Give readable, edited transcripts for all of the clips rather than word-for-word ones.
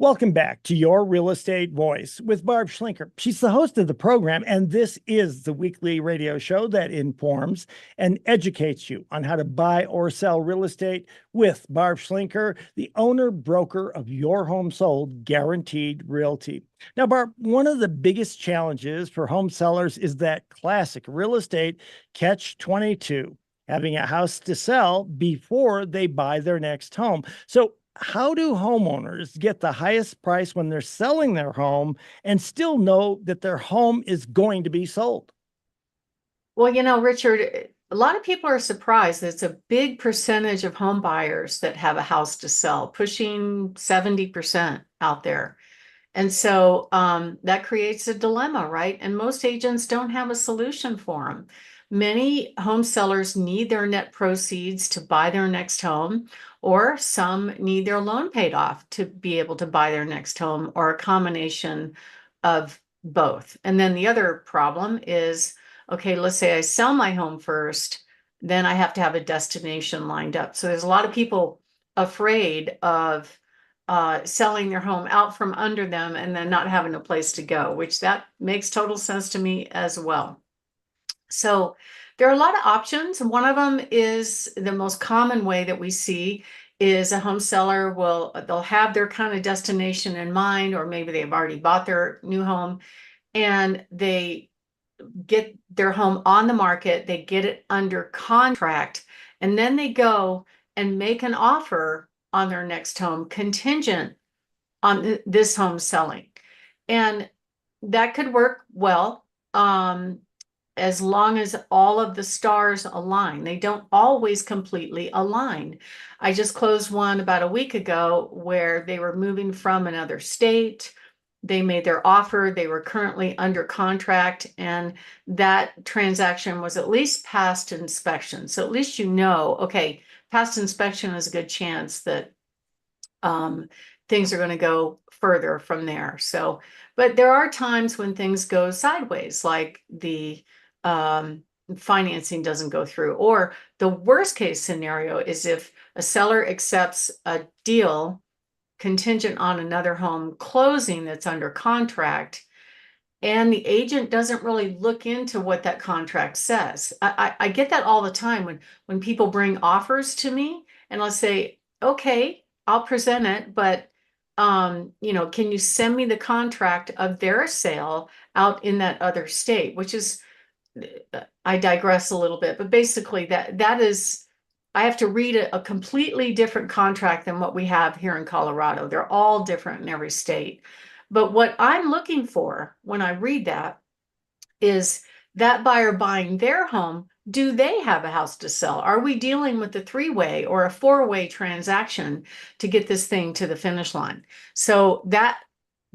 Welcome back to Your Real Estate Voice with Barb Schlinker. She's the host of the program, and this is the weekly radio show that informs and educates you on how to buy or sell real estate with Barb Schlinker, the owner broker of Your Home Sold Guaranteed Realty. Now, Barb, one of the biggest challenges for home sellers is that classic real estate catch 22, having a house to sell before they buy their next home. So, how do homeowners get the highest price when they're selling their home and still know that their home is going to be sold? Well, Richard, a lot of people are surprised that it's a big percentage of home buyers that have a house to sell, pushing 70% out there. And so that creates a dilemma, right? And most agents don't have a solution for them. Many home sellers need their net proceeds to buy their next home, or some need their loan paid off to be able to buy their next home, or a combination of both. And then the other problem is, okay, let's say I sell my home first, then I have to have a destination lined up. So there's a lot of people afraid of selling their home out from under them and then not having a place to go, which that makes total sense to me as well. So there are a lot of options. One of them is the most common way that we see is a home seller they'll have their kind of destination in mind, or maybe they've already bought their new home and they get their home on the market, they get it under contract, and then they go and make an offer on their next home contingent on this home selling. And that could work well as long as all of the stars align. They don't always completely align. I just closed one about a week ago where they were moving from another state. They made their offer. They were currently under contract, and that transaction was at least past inspection. So at least okay, past inspection is a good chance that things are going to go further from there. So, but there are times when things go sideways, like the financing doesn't go through, or the worst case scenario is if a seller accepts a deal contingent on another home closing that's under contract, and the agent doesn't really look into what that contract says. I get that all the time when people bring offers to me, and I'll say, okay, I'll present it, but can you send me the contract of their sale out in that other state? Which is, I digress a little bit, but basically that is, I have to read a completely different contract than what we have here in Colorado. They're all different in every state. But what I'm looking for when I read that is that buyer buying their home, do they have a house to sell? Are we dealing with a three-way or a four-way transaction to get this thing to the finish line? So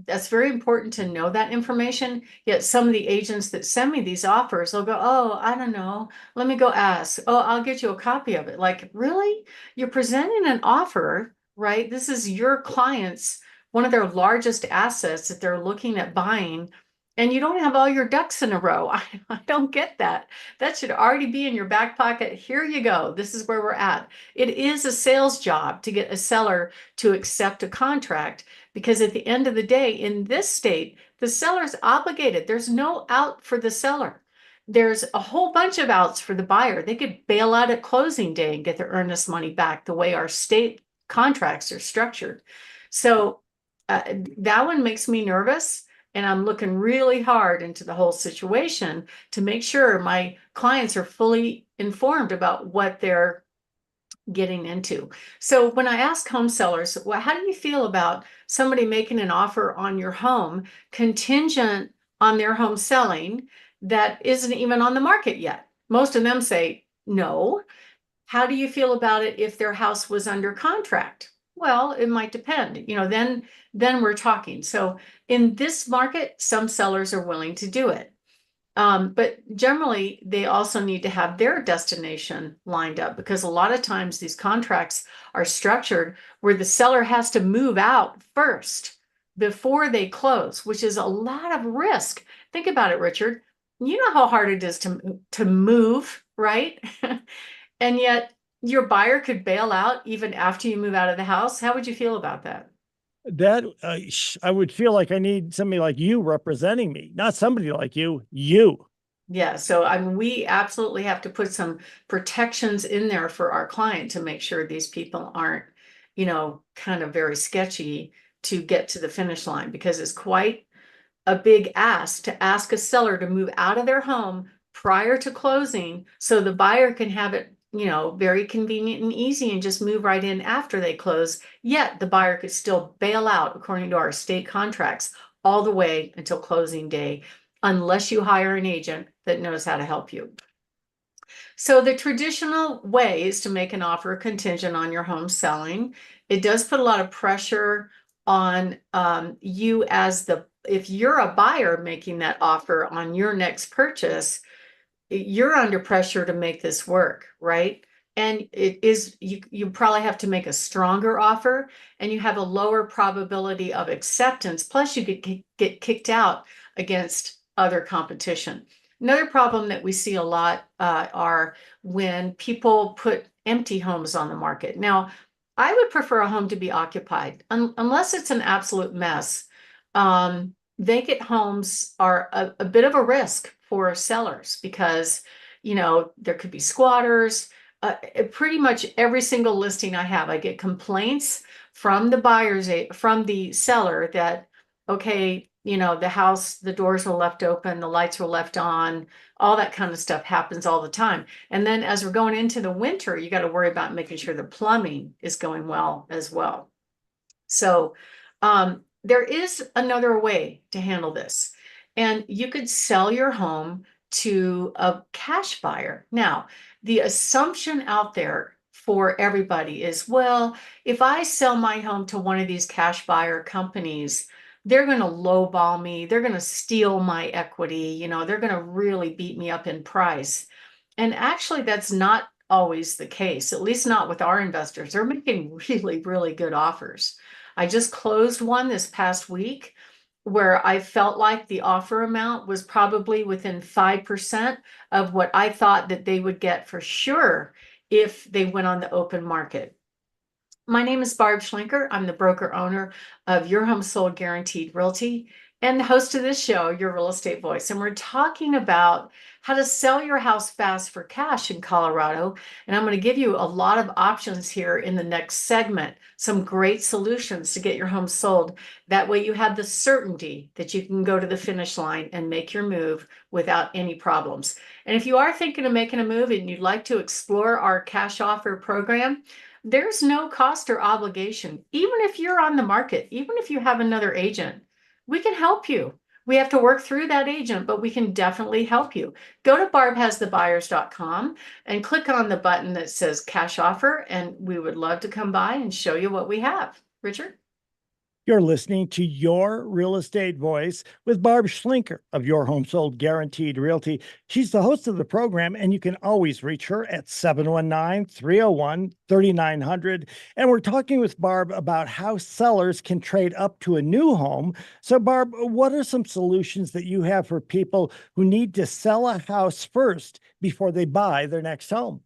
that's very important to know that information. Yet some of the agents that send me these offers, they'll go, oh, I don't know, let me go ask. Oh, I'll get you a copy of it. Like, really? You're presenting an offer, right? This is your client's, one of their largest assets that they're looking at buying, and you don't have all your ducks in a row. I don't get that. That should already be in your back pocket. Here you go. This is where we're at. It is a sales job to get a seller to accept a contract, because at the end of the day, in this state, the seller's obligated. There's no out for the seller. There's a whole bunch of outs for the buyer. They could bail out at closing day and get their earnest money back the way our state contracts are structured. So that one makes me nervous. And I'm looking really hard into the whole situation to make sure my clients are fully informed about what they're getting into. So when I ask home sellers, well, how do you feel about somebody making an offer on your home contingent on their home selling that isn't even on the market yet? Most of them say no. How do you feel about it if their house was under contract? Well, it might depend. Then we're talking. So in this market, some sellers are willing to do it. But generally, they also need to have their destination lined up, because a lot of times these contracts are structured where the seller has to move out first before they close, which is a lot of risk. Think about it, Richard. You know how hard it is to move, right? And yet your buyer could bail out even after you move out of the house. How would you feel about that? That I would feel like I need somebody like you representing me, not somebody like you. Yeah, so I mean, we absolutely have to put some protections in there for our client to make sure these people aren't, kind of very sketchy to get to the finish line, because it's quite a big ask to ask a seller to move out of their home prior to closing so the buyer can have it, very convenient and easy and just move right in after they close. Yet the buyer could still bail out according to our state contracts all the way until closing day, unless you hire an agent that knows how to help you. So the traditional way is to make an offer contingent on your home selling. It does put a lot of pressure on you as if you're a buyer making that offer on your next purchase, you're under pressure to make this work, right? And you probably have to make a stronger offer, and you have a lower probability of acceptance. Plus, you get kicked out against other competition. Another problem that we see a lot are when people put empty homes on the market. Now, I would prefer a home to be occupied, unless it's an absolute mess. Vacant homes are a bit of a risk for sellers because, there could be squatters. Pretty much every single listing I have, I get complaints from from the seller that, okay, the house, the doors were left open, the lights were left on, all that kind of stuff happens all the time. And then as we're going into the winter, you got to worry about making sure the plumbing is going well as well. So there is another way to handle this. And you could sell your home to a cash buyer. Now, the assumption out there for everybody is, well, if I sell my home to one of these cash buyer companies, they're going to lowball me. They're going to steal my equity. They're going to really beat me up in price. And actually, that's not always the case, at least not with our investors. They're making really, really good offers. I just closed one this past week where I felt like the offer amount was probably within 5% of what I thought that they would get for sure if they went on the open market. My name is Barb Schlinker. I'm the broker owner of Your Home Sold Guaranteed Realty and the host of this show, Your Real Estate Voice. And we're talking about how to sell your house fast for cash in Colorado. And I'm going to give you a lot of options here in the next segment, some great solutions to get your home sold. That way you have the certainty that you can go to the finish line and make your move without any problems. And if you are thinking of making a move and you'd like to explore our cash offer program, there's no cost or obligation. Even if you're on the market, even if you have another agent, we can help you. We have to work through that agent, but we can definitely help you. Go to barbhasthebuyers.com and click on the button that says cash offer, and we would love to come by and show you what we have. Richard? You're listening to Your Real Estate Voice with Barb Schlinker of Your Home Sold Guaranteed Realty. She's the host of the program, and you can always reach her at 719-301-3900. And we're talking with Barb about how sellers can trade up to a new home. So, Barb, what are some solutions that you have for people who need to sell a house first before they buy their next home?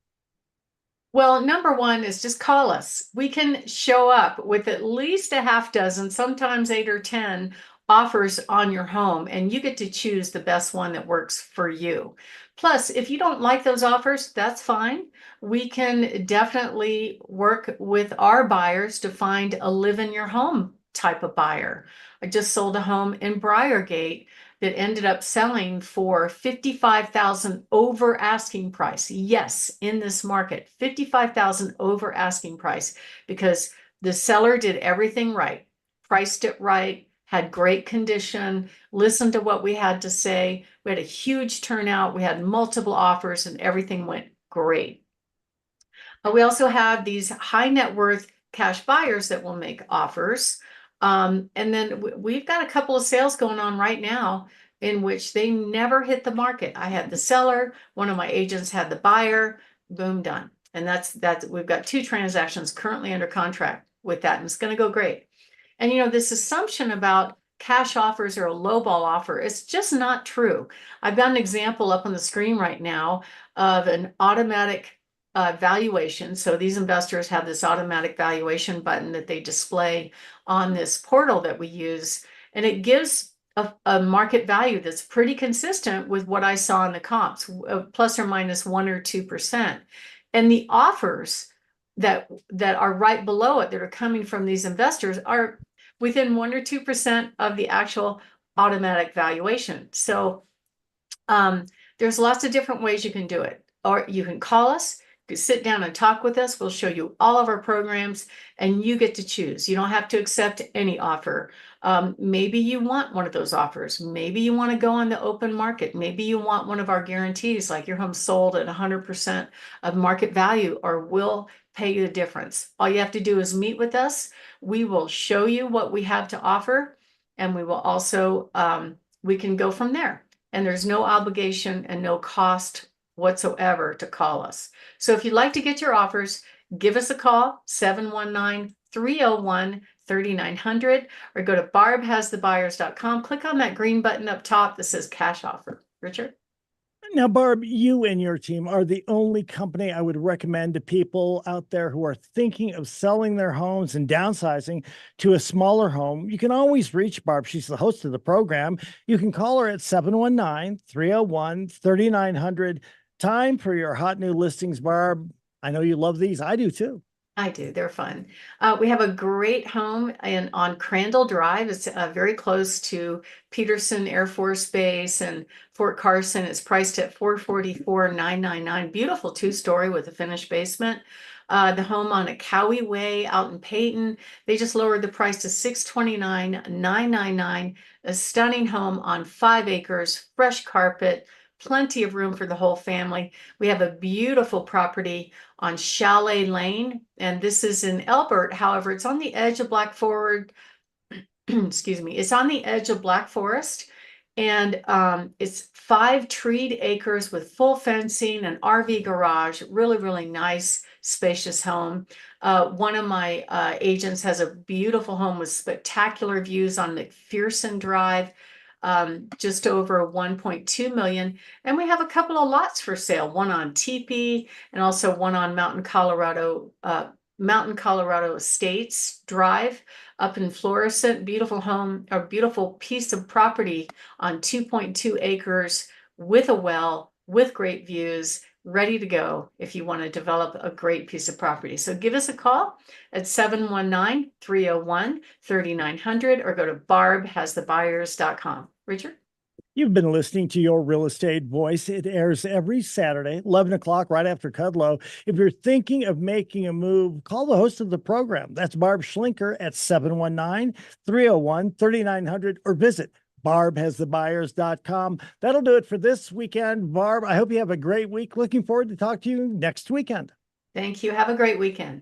Well, number one is just call us. We can show up with at least a half dozen, sometimes 8 or 10 offers on your home, and you get to choose the best one that works for you. Plus, if you don't like those offers, that's fine. We can definitely work with our buyers to find a live in your home type of buyer. I just sold a home in Briargate that ended up selling for 55,000 over asking price. Yes, in this market, 55,000 over asking price, because the seller did everything right, priced it right, had great condition, listened to what we had to say. We had a huge turnout. We had multiple offers and everything went great. We also have these high net worth cash buyers that will make offers. And then we've got a couple of sales going on right now in which they never hit the market. I had the seller, one of my agents had the buyer, boom, done. And that's we've got 2 transactions currently under contract with that, and it's going to go great. And this assumption about cash offers or a lowball offer, it's just not true. I've got an example up on the screen right now of an automatic valuation. So these investors have this automatic valuation button that they display on this portal that we use, and it gives a market value that's pretty consistent with what I saw in the comps, plus or minus 1 or 2%. And the offers that are right below it that are coming from these investors are within 1 or 2% of the actual automatic valuation. So there's lots of different ways you can do it. Or you can call us, you sit down and talk with us. We'll show you all of our programs and you get to choose. You don't have to accept any offer. Maybe you want one of those offers. Maybe you want to go on the open market. Maybe you want one of our guarantees, like your home sold at 100% of market value, or we'll pay you the difference. All you have to do is meet with us. We will show you what we have to offer, and we will also, we can go from there. And there's no obligation and no cost whatsoever to call us. So if you'd like to get your offers, give us a call, 719-301-3900, or go to barbhasthebuyers.com. Click on that green button up top that says cash offer. Richard? Now, Barb, you and your team are the only company I would recommend to people out there who are thinking of selling their homes and downsizing to a smaller home. You can always reach Barb. She's the host of the program. You can call her at 719-301-3900. Time for your hot new listings, Barb. I know you love these. I do too. I do. They're fun. We have a great home on Crandall Drive. It's very close to Peterson Air Force Base and Fort Carson. It's priced at $444,999. Beautiful 2-story with a finished basement. The home on a Cowie Way out in Peyton. They just lowered the price to $629,999. A stunning home on 5 acres, fresh carpet, plenty of room for the whole family. We have a beautiful property on Chalet Lane, and this is in Elbert. However, it's on the edge of Black Forest. Excuse me. It's on the edge of Black Forest, and it's 5 treed acres with full fencing and RV garage. Really, really nice, spacious home. One of my agents has a beautiful home with spectacular views on McPherson Drive. Just over 1.2 million. And we have a couple of lots for sale, one on Teepee and also one on Mountain, Colorado Estates Drive up in Florissant. Beautiful home, a beautiful piece of property on 2.2 acres with a well, with great views, ready to go if you want to develop a great piece of property. So give us a call at 719-301-3900 or go to barbhasthebuyers.com. Richard? You've been listening to Your Real Estate Voice. It airs every Saturday, 11 o'clock, right after Kudlow. If you're thinking of making a move, call the host of the program. That's Barb Schlinker at 719-301-3900 or visit barbhasthebuyers.com. That'll do it for this weekend. Barb, I hope you have a great week. Looking forward to talk to you next weekend. Thank you. Have a great weekend.